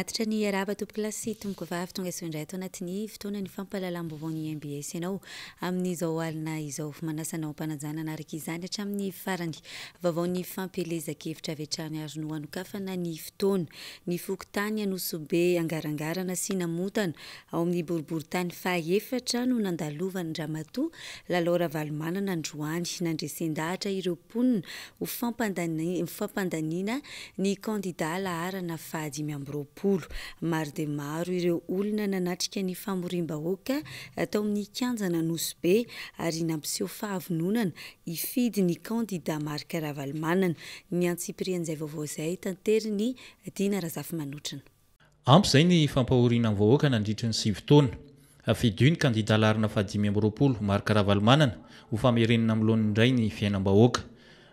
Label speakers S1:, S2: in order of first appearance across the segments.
S1: Manatitra ny araba tompo-kilasy tomboko vavy tonga soindray ato anatin'ny fotoana ny fampahalalam-baovao ny MBS ianao amin'izao alina izao manasanao mpanajana anaraka izany hatramin'ny farany vaovao ny fampelezan-kevitra avy hatrany azo no anokafana ny fotoana ny fokontany Anosobe angarangarana sy namotana ao amin'ny boriboritany faha-efatra no nandalovany Ramatoa Lalora Valomanana Androany nandresendahatra ireo mponina ho fampandaniana ny kandida laharana fahadimy amby roapolo. Maro dia maro ireo olona nanatrika ny famorim-bahoaka atao amin'ny kianjana Anosobe ary nampiseho fahavononana hifidy ny kandida Marika Ravalomanana. Ny antsipirian'izay vaovao izay tanteriny Dina Razafy Manotrana.
S2: Ampy izay ny fampahoriana ny vahoaka nandritra ny 7 taona. Fidio ny kandida laharana fahadimy amby roapolo Marika Ravalomanana ho famerenana amin'ny indray ny fiainam-bahoaka.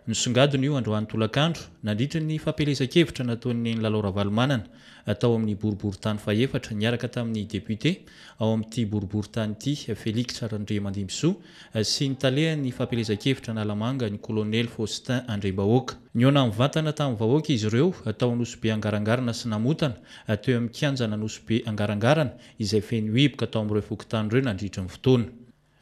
S2: Nisongadiny io androany tolakandro nandritra ny fampelezan-kevitra nataon'ny Lalora Valomanana atao amin'ny boriboritany faha-efatra niaraka tamin'ny député ao amin'ity boriboritany ity Félix Andriamandimbso sy ny talehany fampelezan-kevitra nalamanga ny colonel Faustin Andriambahoaka. Niona mivantana tamin'ny vahoaka izy ireo atao Anosobe angarangarana sy namotana teo amin'ny kianjana Anosobe angarangarana izay feno hiboka atao amin'ireo fokontany ireo nandritra ny fotoana.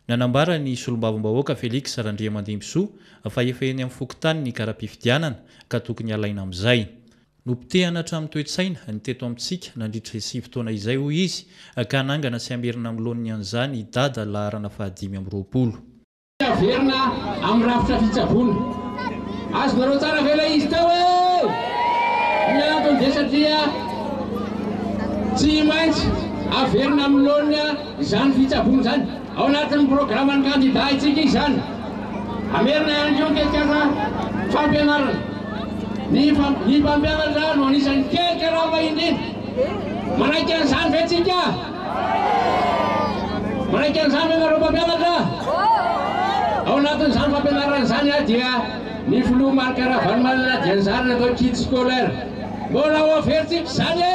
S2: Nanambara ny solombavambahoaka Félix Andriamandimbso fa efa eny amin'ny fokontany ny kara-pifidianana ka tokony alaina amin'izay. Nopitehana hatramin'ny toe-tsaina ny teto amintsika nandritra 7 taona izay hoy izy ka nangana sy amerina amin'ny laoniny an'izany dada laharana fahadimy amby roapolo.
S3: Averina amin'ny rafitra fitsaboana. Azonareo tsara ve ilay izy tao e? Ny antony dia satria tsy maintsy averina amin'ny laoniny izany fitsaboana izany. Ao anatin'ny programan'ny kandida itsika izany. Amerina ihany koa kelikasa fampianarana. Ny mpampianatra no anisan'ny kelika raha vahiny. Manaiky an'izany ve tsika? Manaiky an'izany ve nareo mpampianatra? Ao anatin'izany fampianarana izany dia ny filoha Marika Ravalomanana dia an'izany atao kit scolaire. Mbola ho averitsika izany e!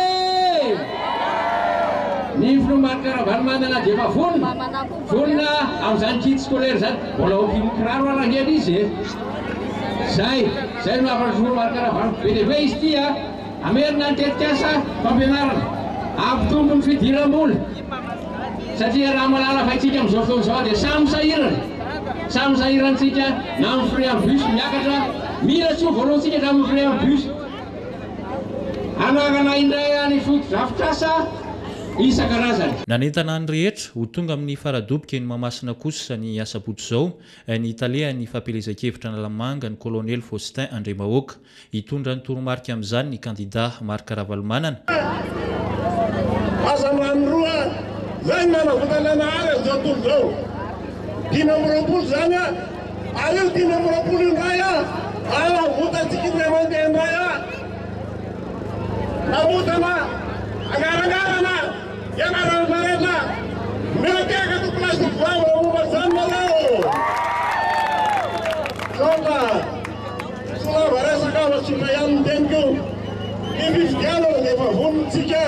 S3: Ny filoha Marika Ravalomanana dia efa vonona amin'izany kit scolaire izany. Mbola ho kiraro arangely izy e. Zay no afaka Marika Ravalomanana. Be dia be izy ity amerina ny tetikasa fampianarana. Ampitombo ny fidiram-bola. Satria raha malala faitsika amin'izao fotoana izao dia samy sahirana. Samy sahirantsika na amin'ny frais en bus miakatra. Mila tsy ho voalohantsika hatramin'ny frais en bus. Anagana indray ny foto-drafitrasa isan-karazany.
S2: Nanentana ny rehetra ho tonga amin'ny faradobika ny Mahamasina kosa ny asabotsy izao ny talehany fampelezan-kevitra nalamanga ny colonel Faustin Andriambahoaka hitondra ny toromarika amin'izany ny kandida Marika Ravalomanana.
S4: Azamany roa zany manavotanana ary izao tontolo izao. 5 amby roapolo zany aleo 5 amby roapolo indray ala votantsika indray mandeha indray namotana angarangarana ianarana rehetra mirakeka to place vava momba zany malao. Songa solava resaka avatsika ihany ny teniko ny fifidianana dia efa vonontsika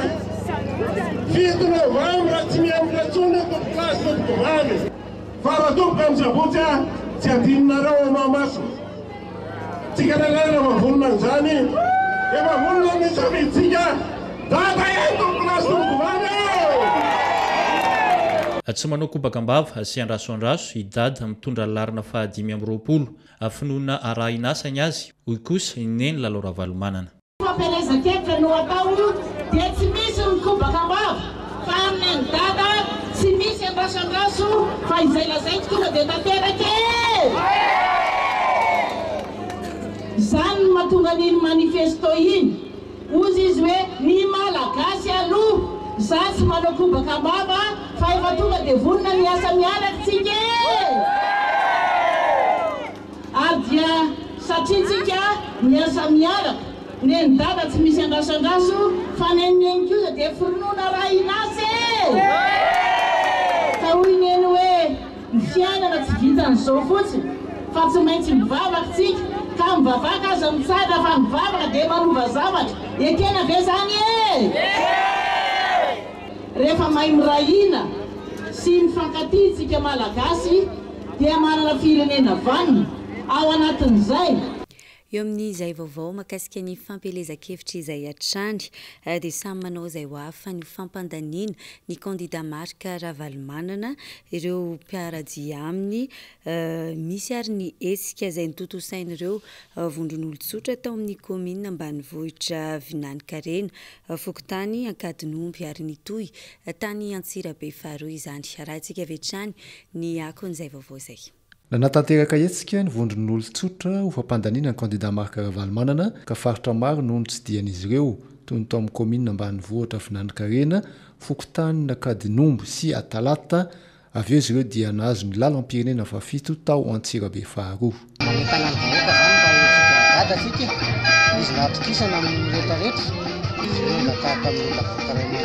S4: 7 novambra raha tsy miamboka tsony to place tompoko vavy. Faratomboka amin'ny sabotsy tsy adinonareo Mahamasina. Tsika lalana efa vonona an'izany efa vonona ny safiditsika dada ihany tompoko place tompoko vavy.
S2: Tsy manao kobakambava sy andrasoandraso i dada mitondra laharana fahadimy amby roapolo finoana arahinasany azy hoy kosa neny Lalora Valomanana.
S5: Fampelezan-kevitra no atao dia tsy misy ny kobakambava fa amin'ny dada tsy misy andrasoandraso fa izay lazaiko tonga dia tanteraka izany no mahatonga n'iny manifesto iny. Ozy izy hoe ny malagasy aloha za tsy manao kobakambava fa efa tonga dia vonona miasa miaratsika ary dia satria tsika miasa miaraka neny dada tsy misy andrasoandraso fa neniny kosa dia finoana raha inasy ka hoy neny hoe ny fiainana tsy vitan'izao fotsiny fa tsy maintsy mivavaka tsika ka mivavaka aza mitsara fa mivavaka dia manova zavatra ekena ve zany rehefa mahay mirahina sy mifankatytsika malagasy dia manana firenena vanina ao anatin'izay.
S1: eo amin'izay vaovao makasika ny fampelezan-kevitra izay atrany dia samy manao izay ho hafa ny fampandaniana ny kandida marika ravalomanana ireo mpiaradia aminy misy ary ny hetsika izay notontosain'ireo vondron'olon-tsotra tao amin'ny komina ambanivohitra Vinanikarena Fokotany Ankadinomby ary ny Toy tany Antsirabe faharoa izany raha antsika avy hatrany ny akon'izay vaovao izay.
S6: Nanatanteraka hetsika ny vondron'olon-tsotra ho fampandaniana ny kandida marika ravalomanana ka faritra maro no notsidihany ireo toy ny tao amin'ny komina ambanivohitra Vinanikarena Fokotany Ankadinomby sy Talata avy eo izy ireo dia nahazo ny lalam-pirenena fa 7 tao Antsirabe faharoa.
S7: Izy natokisana amin'ny rehetrarehetra nataka amin'ny lafokarena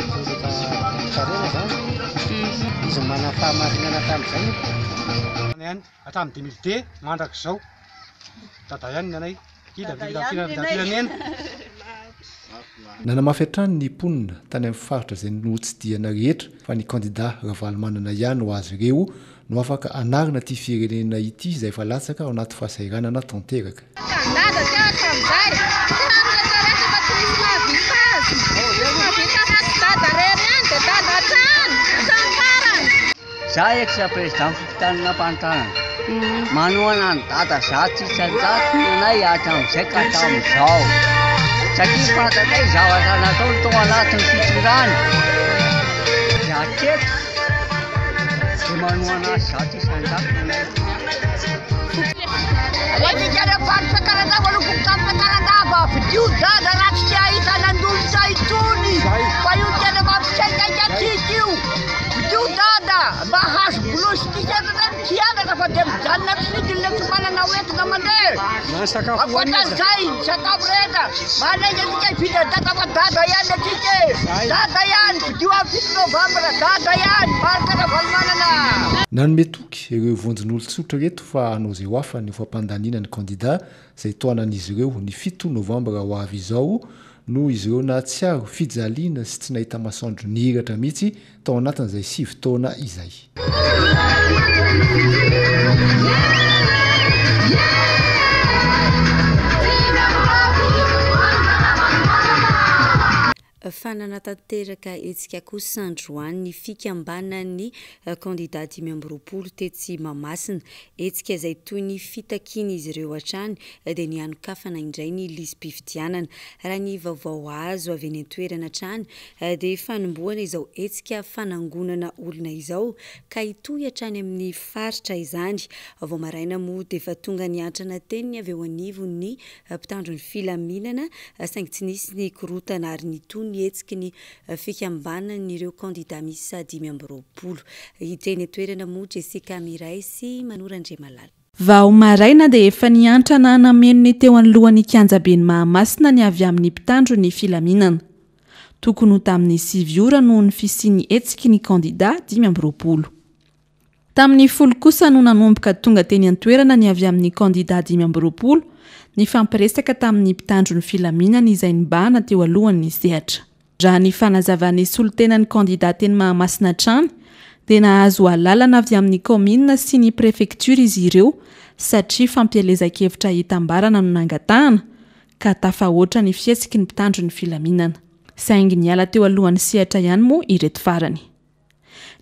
S7: izy mana fahamarinana tamin'izay ihany hatramin'ny 2000 mandrak'izao dada ihany nanay firenena.
S6: Nanamafy hatrany ny mponina tany amin'ny faritra izay notsidihana rehetra fa ny kandida ravalomanana ihany ho azy ireo no afaka anarina ity firenena ity izay efa latsaka ao anaty fahasairanana tanteraka.
S7: Za ex président Fokotany Nampantanana manoana ny dada zato isan-jato nanay hatramin'izay ka hatramin'izao satria fantatray zavatra natao tao anatin'ny fitondrany dia aketo dia manoana azy zato isan-jato nanay. Rehetikana faritra Karandrava aloha Fokotany Karandrava vidio dada raha tsy tia hita nandolo zay itony fa io tena mampisaikaika atiky io vidio dada mba hazo bolositikana tianaka fa dia mijanona tsidiny le tsy manana oentina mandeha akoatan'izay sakafo rehetra manainga atika hividy dada fa dada ihany atika dada ihany vidio amin'ny 7 novambra dada ihany marika ravalomanana.
S6: Nanome toky ireo vondron'olon-tsotra reto fa hanao izay ho hafa ny fampandaniana ny kandida izay toanan'izy ireo ny 7 novambra ho avy izao no izy ireo nahatsiaro fijaliana sy tsy nahita masoandro nihiratra mihitsy tao anatin'izay 7 taona izay.
S1: Fananatanteraka etsika kosa Androany ny fikambanan'ny kandida 2020 tetsy Mahamasina etsika izay toy ny fitakiana izy ireo hatrany dia ny hanokafana indray ny lisam-pifidianana raha ny vaovao azo avy any an-toerana hatrany dia fanombohana izao etsika fanangonana olona izao ka hitohy hatrany amin'ny faritra izany vao maraina moa dia efa tonga ny antrana teniny avy eo anivon'ny mpitandro ny filaminana saingy tsy nisy ny korotana ary ny toy ny etsika ny fikambanan'ireo kandida misy 2020 hiteny toerana moa Jessica Miray sy Manorandre Malala.
S8: Vao maraina dia efa niantrana nameno ny teo anolohan'ny kianjabeny Mahamasina ny avy amin'ny mpitandro ny filaminana. Tokony ho tamin'ny 7 ora noho ny fisian'ny etsika ny kandida 2020. Tamin'ny 10 kosa no nanomboka tonga teny an-toerana ny avy amin'ny kandida 2020 ny fampiresaka tamin'ny mpitandro ny filaminana izay nibahana teo alohan'ny sehatra. Raha ny fanazavany solotenan'ny kandida teny Mahamasina trany dia nahazo alalana avy amin'ny komina sy ny prefektura izy ireo satria fampielezan-kevitra hitambarana no nangatahana ka tafahoatra ny fihetsiky ny mpitandro ny filaminana. Saingy niala teo alohan'ny sehatra ihany moa ireto farany.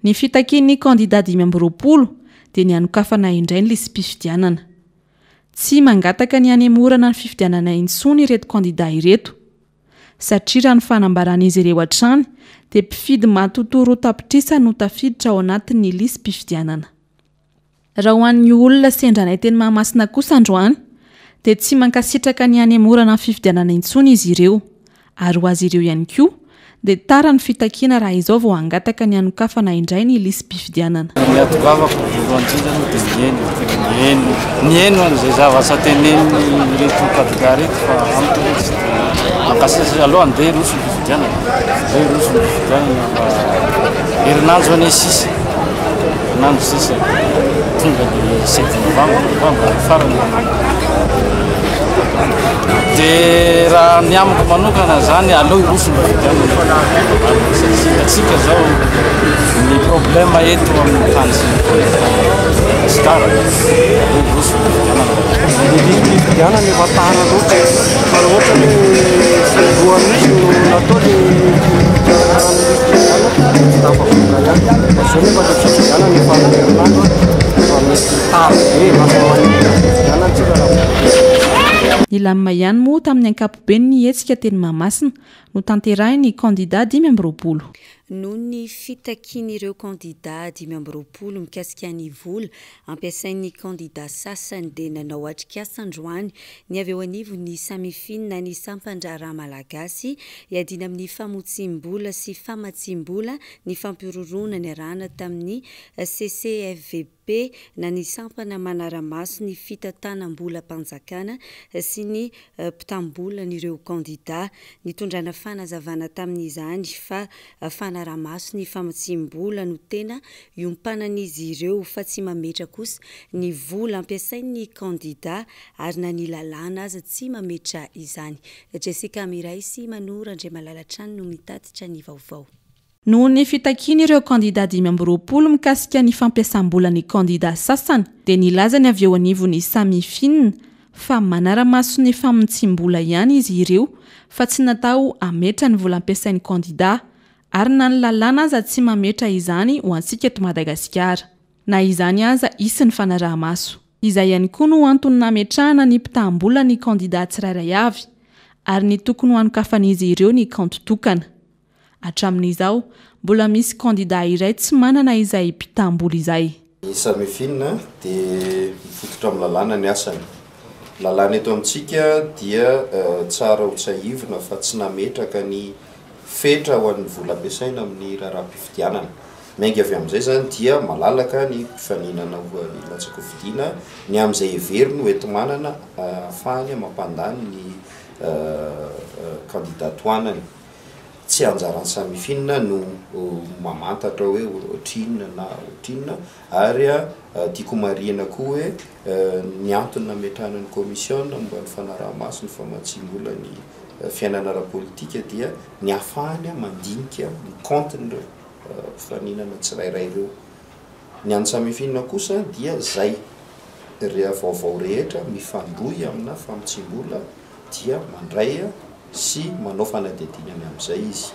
S8: Ny fitakian'ny kandida 2020 dia ny hanokafana indray ny lisam-pifidianana. Tsy mangataka ny hanemorana ny fifidianana intsony ireto kandida ireto satria raha ny fanambaran'izy ireo hatrany dia mpifidy matotoro tapitrisa no tafiditra ao anatin'ny lisam-pifidianana. Raha ho an'ny olona sendranay teny Mahamasina kosa androany dia tsy mankasitraka ny hanemorana ny fifidianana intsony izy ireo ary ho azy ireo ihany koa dia tara ny fitakiana raha izao vao hangataka ny hanokafana indray ny lisam-pifidianana.
S9: Ny atovavako voalohany dia ny heno an'izay zavatra teneniny reto kandida reto fa amitoetsy makasisa aloha andeha roso ny fifidianana zay roso ny fifidianana mba herinandro any sisa herinandro sisa tonga ny 7 novambra farany dia raha ny amiko manokana zany aleo roso ny fifidianana satria atsika zao ny problema eto amin'ny tany sy ny skara roso ny fifidianana
S10: fividiana ny vatara loatra fa raha ohatra hoe voan'isy no natao ny fividiana tsy tafavoaka ihany zao nefa le fividiana ny fanomerinandro fa mety tara be mahamaniny fividiana antsika raha
S8: ny lamima ihany moa tamin'ny ankapobeny ny hetsika teny Mahamasina no tanterahiny candidat 5
S1: noho ny fitakian'ireo candidat 5 mikasika ny vola ampiasain'ny candidat sasany dia nanao atrikasa androany ny avy eo anivo ny samifina ny sampandraraha malagasy iadina amin'ny famotsim-bola sy famatsiam-bola ny fampirorona ny arahana tamin'ny CCFVP na ny sampana manara-maso ny fitatanam-bola mpanjakana sy ny mpitam-bola n'ireo candidat nitondrana fanazavana tamin'izany fa fanaramaso ny famatsim-bola no tena iompanan'izy ireo fa tsy mametra kosa ny vola ampiasain'ny candidat ary na ny lalàna aza tsy mametra izany. Jessica Miray sy Manora Andriamalalatrany no mitatitra ny vaovao.
S8: Noho ny fitakiana ireo candidat 5 mikasika ny fampiasam-bola ny candidat sasany dia nilaza ny avy eo anivony Samy Finina fa manara-maso ny famatsim-bola ihany izy ireo fa tsy natao ametra ny vola ampiasain'ny candidat ary na ny lalàna aza tsy mametra izany ho antsika eto Madagasikara na izany aza isy ny fanaraha-maso. Izay ihany koa no antony nametrahana ny mpitam-bola ny candidat tsirairay avy ary ny tokony ho anokafan'izy ireo ny kanto tokana. Hatramin'izao mbola misy candidat iray tsy manana izay mpitam-bola izay.
S11: Ny Samy Finina dia mifototra amin'ny lalàna ny asany. Lalàna eto amintsika dia tsara ho tsahivina fa tsy nametraka ny fetra ho an'ny vola ampiasaina amin'ny raharaham-pifidianana. Maingy avy amin'izay zany dia malalaka ny mpifaninana ilatsaka fidiana ny amin'izay heveriny ho enti-manana ahafahany mampandany ny kandidatoanany. Tsy anjaran'ny Samy Finina no mamantatra hoe ohatrinona na ohatrinona ary tiako marihana koa hoe ny antony nametrahana ny komision momba ny fanaraha-maso ny famatsiam-bola ny fiainana ara-politika dia ny ahafahany mandinika ny compten'ireo mpifaninana tsirairay ireo. Ny an'ny Samy Finina kosa dia zay vaovao rehetra mifandroy amina famatsiam-bola dia mandray sy manao fanadidinany amin'izay izy.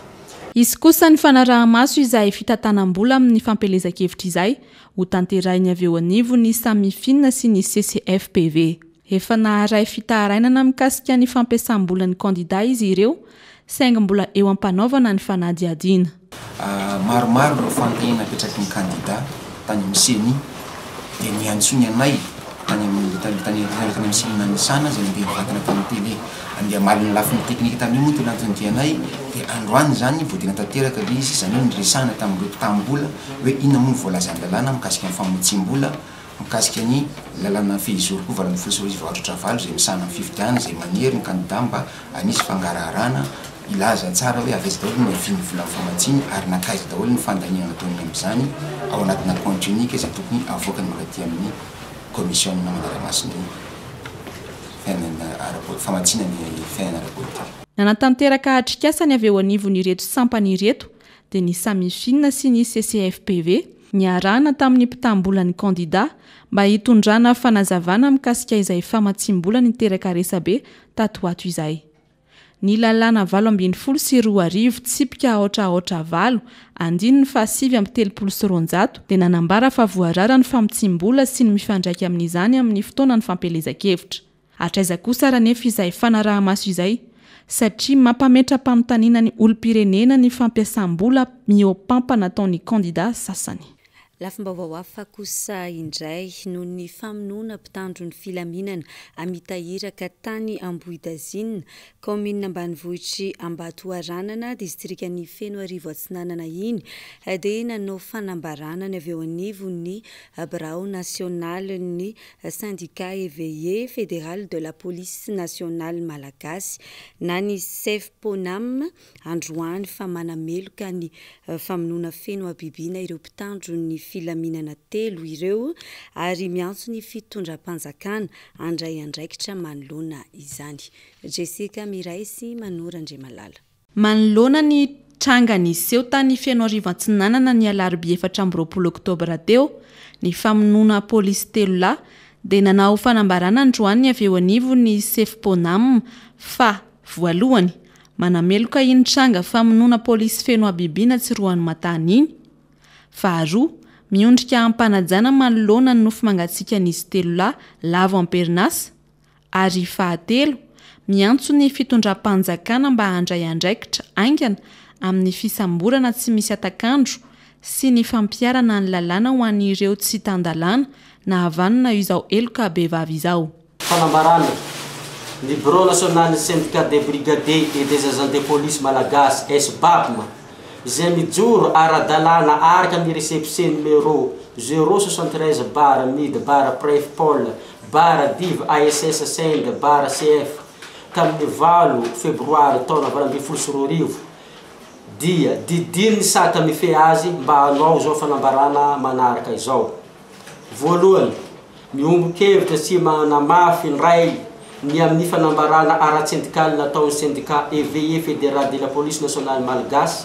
S8: Izy kosa ny fanaraha-maso izay fitatanam-bola amin'ny fampelezan-kevitra izay ho tanterahiny avy eo anivo ny Samy Finina sy ny CCFPV. Efa naharay fitaharainana mikasika ny fampiasam-bola ny candidat izy ireo saingy mbola eo ampanaovana ny fanadihadiana.
S12: Maromaro ireo fanontaniana napetraky ny candidat tany amin'ny CENI dia niantsony anay tany amin'ny sinina ny sana zay ndeha vatana tamin'ny télé andeha maliny lafiny teknika tamin'io moa tena antondianay dia androany zany voadina tanteraka le izy zany hoe niresahana tamin'ireo mpitam-bola hoe inona moa ny voalazany lalàna mikasika ny famotsim-bola mikasika ny lalàna fehizoro koa valany fotsy izy vaotratra valo zay misana amin'ny fifidiana zay manery ny candidat mba anisy fangararana ilaza tsara hoe aveza daholo ny aviny vola famatsiny ary nakaiza daholo ny fandaniana ataony amin'izany ao anatina compte unique izay tokony avoaka ny makaty amin'ny komision na manara-masony famatsina ny fiainana ara-politika.
S8: Nanatanteraka atrikasany avy eo anivony ireto sampany ireto dia ny Samy Finina sy ny CCFPV niarahana tamin'ny mpitam-bola ny candidat mba hitondrana fanazavana mikasika izay famatsiam-bola niteraka resabe tato ato izay. Ny lalàna 8 sy 2 tsipika aotra 9 andiny fa 7 dia nanambara fa voarara ny famitsim-bola sy ny mifandraika amin'izany amin'ny fotoana ny fampelezan-kevitra. Hatraiza kosa raha nefa izay fanaraha-maso izay satria mampametra-panontaniana ny olom-pirenena ny fampiasam-bola miopampa nataon'ny candidat sasany.
S1: Lafim-baovao hafa kosa indray noho ny famonoana mpitandro ny filaminana amitahiraka tany Ambohidazinina, commune ambanivohitry Ambatoaranana, distrikan'ny Fenoarivo Atsinanana iny dia nanao fanambarana ny avy eo anivon'ny birao national ny syndicat éveillé fédéral de la police nationale malagasy na ny SEFPONAM androany fa manameloka ny famonoana feno abibiana ireo mpitandro ny filaminana 3 ireo ary miantso ny fitondram-panjakana andray andraikitra manoloana izany. Jessica Miray sy Manora Andriamalala.
S8: Manoloana ny trangany iseho tany Fenoarivo Atsinanana ny alarobia 4 Oktobra teo ny famonoana polisy 3 lahy dia nanao fanambarana androany avy eo anivo ny sefponam fa voalohany manameloka iny tranga famonoana polisy feno abibiana tsy roany matany iny, faharoa miondrika ampanajana manoloana ny nofo mangatsiaka n'izy telo lahy lavo amperinasa, ary fahatelo miantso ny fitondram-panjakana mba handray andraikitra aingana amin'ny fisamborana tsy misy atakandro sy ny fampiarana ny lalàna ho an'ireo tsy tandalàna na havanina izao eloka behivavy izao.
S13: Fanambarana ny Bureau national syndicat des brigadiers et des agents de police malagasy SBAPM izay mijoro ara-dalàna araka ny récépissé numéro 073/mid/pref-pol/div/ASS-SEND/CF tamin'ny 8 febroary taona 2024 dia didiny sa tamifehy azy mba hanao zao fanambarana manaraka izao. Voalohany, miombon-kevitra sy manamafy ndray ny amin'ny fanambarana ara-syndikale nataon'ny syndicat EVE fédéral de la police nationale malagasy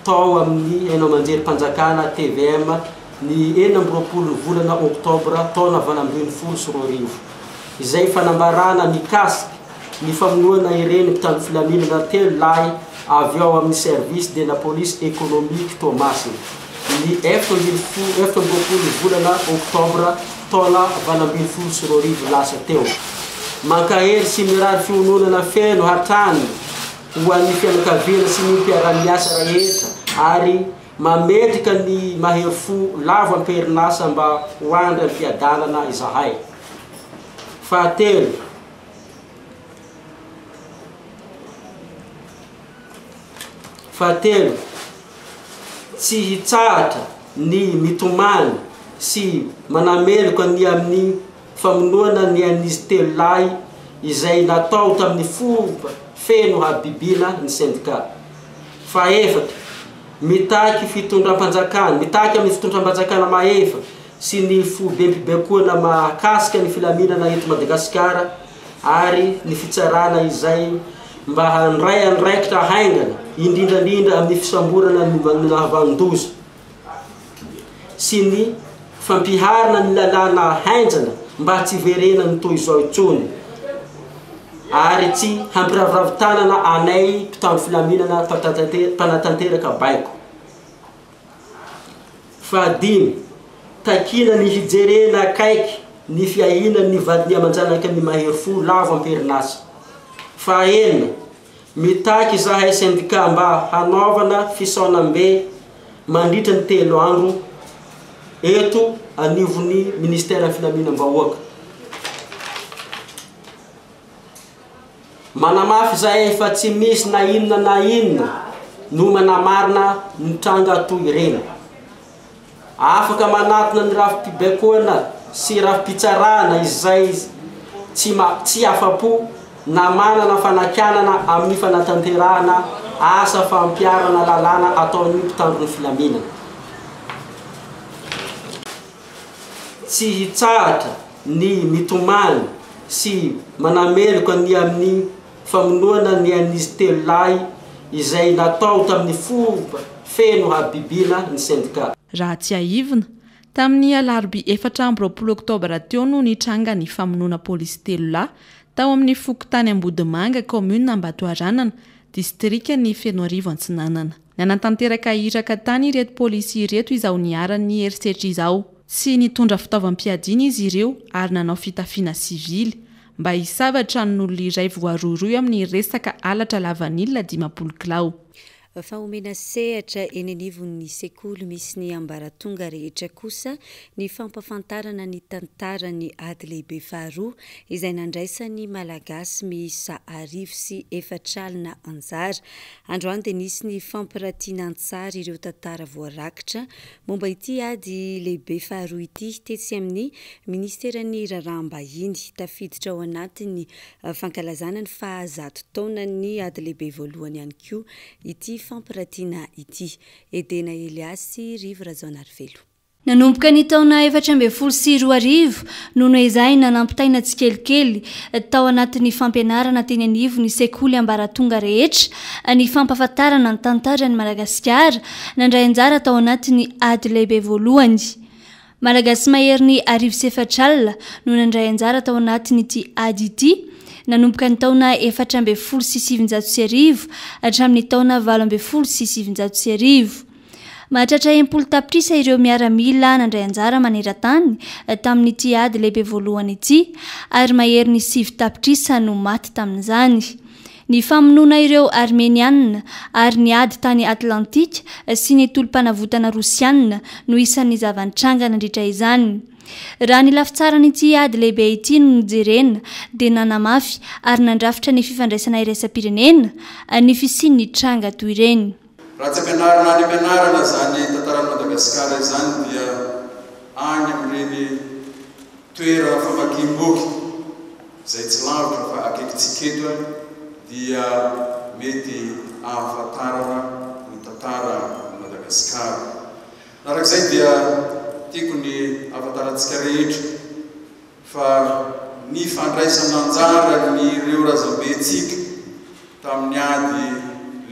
S13: tao amin'ny haino-manjery-panjakana TVM ny 20 volana Oktobra taona 2024. Izay fanambarana mikasiky ny famonoana ireny mpitandro filaminana telo lahy avy ao amin'ny service de la police économique Tomasina ny 20 volana Oktobra taona 2024 lasa teo. Mankahery sy mirary fiononana feno hatrany ho an'ny fianakaviana sy ny mpiara-miasa rehetra ary mametrika ny mahery fo lavo amperinasa mba ho andry ny fiadanana izahay. Fahatelo, tsy hitsahatra ny mitomany sy manameloka ny amin'ny famonoana ny an'izy telo lahy izay natao tamin'ny fomba feno habibiana ny syndicat. Faefatra, mitaky amin'ny fitondram-panjakana mahefa sy ny fobempibekoana mahakasika ny filaminana eto Madagasikara ary ny fitsarana izay mba handray andraikitra haingana indrindrandrindra amin'ny fisamborana ny havandoza sy ny fampiharana ny lalàna hainjana mba tsy verena ny toy izao itsony ary tsy hampiravitanana anay mpitandro filaminana mpanatanteraka baiko. Fahadimy, takina ny hijerena akaiky ny fiahina ny vadiny amanjanaka ny mahery fo lavo amperinasa. Fahaenina, mitaky zahay syndicat mba hanaovana fisaonam-be mandritra ny 3 andro eto anivon'ny ministère ny filaminam-bahoaka. Manamafy zahay fa tsy misy na inona no manamarina ny tranga toy ireny. Afaka manatona ny rafi-pibekoana sy rafi-pitsarana izay tsy afapo na manana fanakanana amin'ny fanatanterahana asa fampiarana lalàna ataon'ny mpitandro ny filaminana. Tsy hitsahatra ny mitomany sy manameloka ny amin'ny famonoana ny an'izy telo lahy izay natao tamin'ny fomba feno habibiana ny syndicat.
S8: Raha tsy aivina, tamin'ny alarobia 4 Oktobra teo no nitranga ny famonoana polisy telo lahy tao amin'ny fokotany Ambodimanga commune Ambatoaranana distrika ny Fenoarivo Antsinanana. Nanatanteraka iraka tany ireto polisy ireto izao niaran'ny herisetra izao. Tsy nitondra fitaovam-piadiana izy ireo ary nanao fitafiana sivily mba hisavatra n'olona iray voaroiroy amin'ny resaka alatra lavanilina 10 kilao.
S1: Fa omena sehatra eny anivon'ny sekoly misy ny ambaratonga rehetra kosa ny fampafantarana ny tantarany ady lehibe faharoa izay nandraisan'ny malagasy miisa 10 sy 4 alina anjara. Androany dia nisy ny fampiratiana an-tsara ireo tantara voarakitra momba ity ady lehibe faharoa ity tetsy amin'ny ministeran'ny raharaham-bahiny tafiditra ao anatin'ny fankalazana ny fahazato taona ny ady lehibe voalohany ihany koa ity fampiratiana ity. Edena Eliasy, Rivo Razonarvelo.
S14: Nanomboka ny taona 2024 noho izay nanampitaina tsikelikely tao anatin'ny fampianarana teny anivon'ny sekoly ambaratonga rehetra ny fampafantarana ny tantarany Madagasikara nandray anjara tao anatin'ny ady lehibe voalohany. malagasy mahery ny arivo sy efatra alina no nandray anjara tao anatin'ity ady ity nanomboka ny taona 470 hatramin'ny taona 770. Mahatratra 10 tapitrisa ireo miaramila nandray anjara maneran-tany tamin'ity ady lehibe voalohany ity ary mahery ny 7 tapitrisa no maty tamin'izany. Ny famonoana ireo armenianina ary ny ady tany atlantika sy ny tolom-panavotana rosianina no isan'ny zava-nitranga nandritra izany. Raha ny lafitsaranyity ady lehibe ity no jerena dia nanamafy ary nandrafitra ny fifandraisana iraisam-pirenena ny fisian'ny tranga toy ireny.
S15: Raha tsy ampianarana any ampianarana zany tantaran'i Madagasikara izany dia any amin'ireny toerana famakiam-boky izay tsy lavitra fa akaikintsika eto dia mety ahafantarana ny tantara Madagasikara. Narak'izay dia tiako ny ahafantarantsika rehetra fa ny fandraisana anjara ny ireo razambetsika tamin'ny ady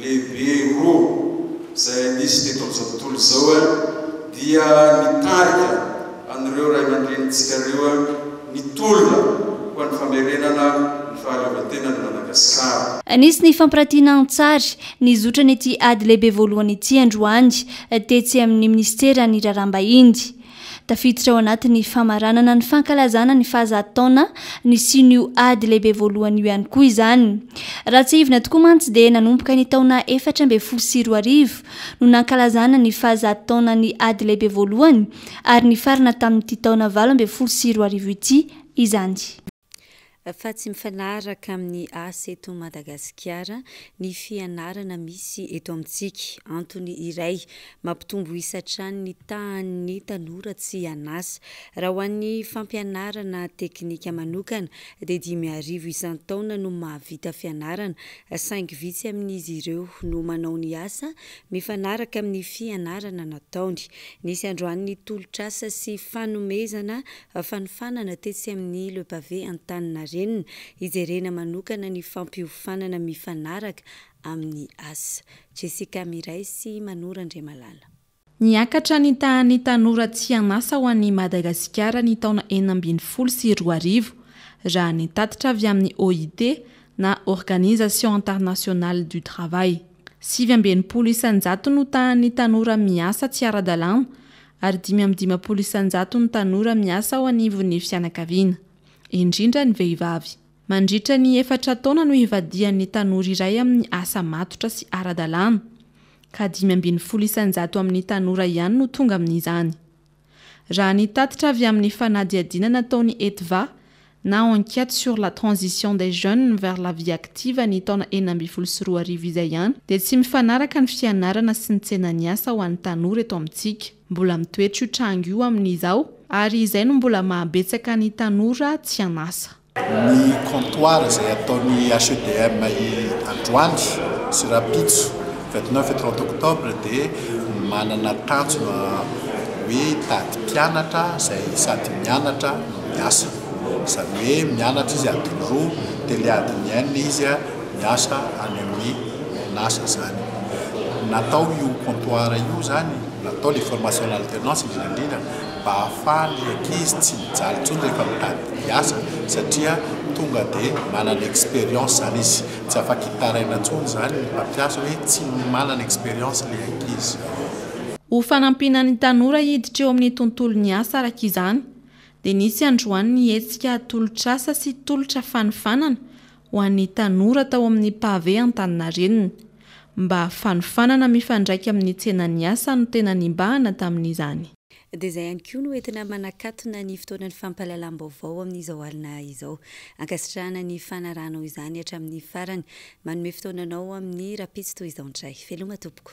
S15: lehibe roa izay nisy teto amin'izao tontolo izao dia nitarika an'ireo ray aman-drenitsika ireo nitolona ho an'ny famerenana ny fahaleovantenan'ny Madagasikara.
S14: Anisy ny fampirantiana an-tsary ny zotra n'ity ady lehibe voalohany ity androany tetsy amin'ny ministera ny raharaham-bahiny. Tafiditra ao anatin'ny famaranana ny fankalazana ny fahazahataona ny sin'io ady lehibe voalohany io ihany koa izany. Raha tsy ivona tokoa mantsy dia nanomboka ny taona 1420 no nankalazana ny fahazahataona ny ady lehibe voalohany ary ny farana tamin'ity taona 1420 ity izany.
S1: Fa tsy mifanaraka amin'ny asa eto Madagasikara ny fianarana misy eto amintsika. Antony iray mampitombo isatrany ny tahan'ny tanora tsy hanasa. Raha ho an'ny fampianarana teknika manokana dia 5,000 isan-taona no mahavita fianarana, saingy vitsy amin'izy ireo no manao ny asa mifanaraka amin'ny fianarana nataony. Nisy androany tolotr'asa sy fanomezana fanofanana tetsy amin'ny Le Pavé Antananarivo ijerena manokana ny fampiofanana mifanaraka amin'ny asa. Jessica Miray sy Manora Andriamalala.
S8: Niakatra ny tahan'ny tanora tsy hanasa ho an'ny Madagasikara ny taona 2020 raha nitatitra avy amin'ny OIT na Organisation Internationale du Travail. 7,20 isan-jato no tahan'ny tanora miasa tsy ara-dalàna ary 5,50 isan-jato no tanora miasa ao anivon'ny fianakaviana. Indrindra ny vehivavy. Mandritra ny 4 taona no ivadian'ny tanora iray amin'ny asa matotra sy ara-dalàna, ka 5,20 isan-jato amin'ny tanora ihany no tonga amin'izany. Raha nitatitra avy amin'ny fanadihadiana nataony ETVA na enquête sur la transition des jeunes vers la vie active ny taona 2012 izay ihany, dia tsy mifanaraka ny fianarana sy ny tsenan'ny asa ho an'ny tanora eto amintsika. Mbola mitoetra io trango io amin'izao ary izay no mbola mahabetsaka ny tanora tsy hanasa.
S16: Ny comptoir izay ataon'ny HEDM androany sy rapitso 29 et 30 octobre dia manana tanjona hoe tady mpianatra izay sady mianatra no miasa. Izany hoe mianatra izy adiny roa dia le adiny enina izy miasa any amin'ny nasa zany. Natao io comptoir io zany, natao le formation en alternance indrindra mba ahafahany ankizy tsy mijaly intsony rehefa mitady hiasa satria tonga dia manana expérience zany izy. Tsy afaka hitaraina intsony zany ny mpampiasa hoe tsy manana expérience le ankizy.
S8: Ho fanampinan'ny tanora hiditra eo amin'ny tontolon'ny asa araka izany, dia nisy androany nihetsika tolotr'asa sy tolotra fanofanana ho an'ny tanora tao amin'ny Pavé Antananarivo mba fanofanana mifandraika amin'ny tsenan'ny asa no tena nimbahana tamin'izany.
S1: Dia izay ihany koa no entina manakatona ny fotoanan'ny fampahalalam-baovao amin'izao alina izao. Ankasitrahana ny fanaranao izany hatramin'ny farany manome fotoananao amin'ny rapitso toy izao indray. Veloma tompoko.